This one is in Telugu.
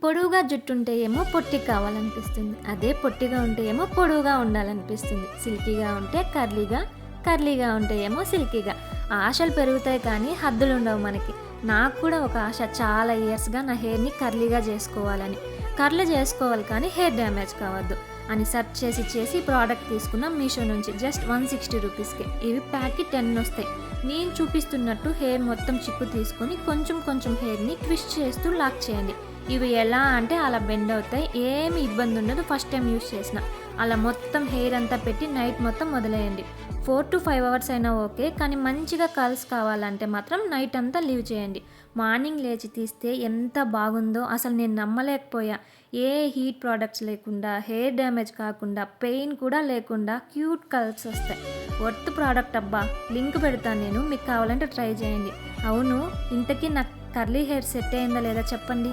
పొడవుగా జుట్టు ఉంటే ఏమో పొట్టిగా కావాలనిపిస్తుంది. అదే పొట్టిగా ఉంటే ఏమో పొడవుగా ఉండాలనిపిస్తుంది. సిల్కీగా ఉంటే కర్లీగా, కర్లీగా ఉంటే ఏమో సిల్కీగా. ఆశలు పెరుగుతాయి కానీ హద్దులుండవు మనకి. నాకు కూడా ఒక ఆశ చాలా ఇయర్స్‌గా నా హెయిర్‌ని కర్లీగా చేసుకోవాలని. కర్ల్ చేసుకోవాలి కానీ హెయిర్ డ్యామేజ్ కావద్దు అని సెర్చ్ చేసి ప్రోడక్ట్ తీసుకున్న మీషో నుంచి జస్ట్ 160 రూపీస్‌కే. ఇవి ప్యాక్‌కి 10 వస్తాయి. నేను చూపిస్తున్నట్టు హెయిర్ మొత్తం చిక్కు తీసుకొని కొంచెం కొంచెం హెయిర్‌ని ట్విస్ట్ చేస్తూ లాక్ చేయండి. ఇవి ఎలా అంటే అలా బెండ్ అవుతాయి. ఏమి ఇబ్బంది ఉండదు. ఫస్ట్ టైం యూజ్ చేసిన. అలా మొత్తం హెయిర్ అంతా పెట్టి నైట్ మొత్తం వదిలేయండి. 4-5 అవర్స్ అయినా ఓకే. కానీ మంచిగా కర్ల్స్ కావాలంటే మాత్రం నైట్ అంతా లీవ్ చేయండి. మార్నింగ్ లేచి తీస్తే ఎంత బాగుందో అసలు నేను నమ్మలేకపోయా. ఏ హీట్ ప్రొడక్ట్స్ లేకుండా, హెయిర్ డ్యామేజ్ కాకుండా, పెయిన్ కూడా లేకుండా క్యూట్ కర్ల్స్ వస్తాయి. వర్త్ ప్రోడక్ట్ అబ్బా! లింక్ పెడతాను నేను. మీకు కావాలంటే ట్రై చేయండి. అవును, ఇంతకీ నాకు కర్లీ హెయిర్ సెట్ అయిందా లేదా చెప్పండి?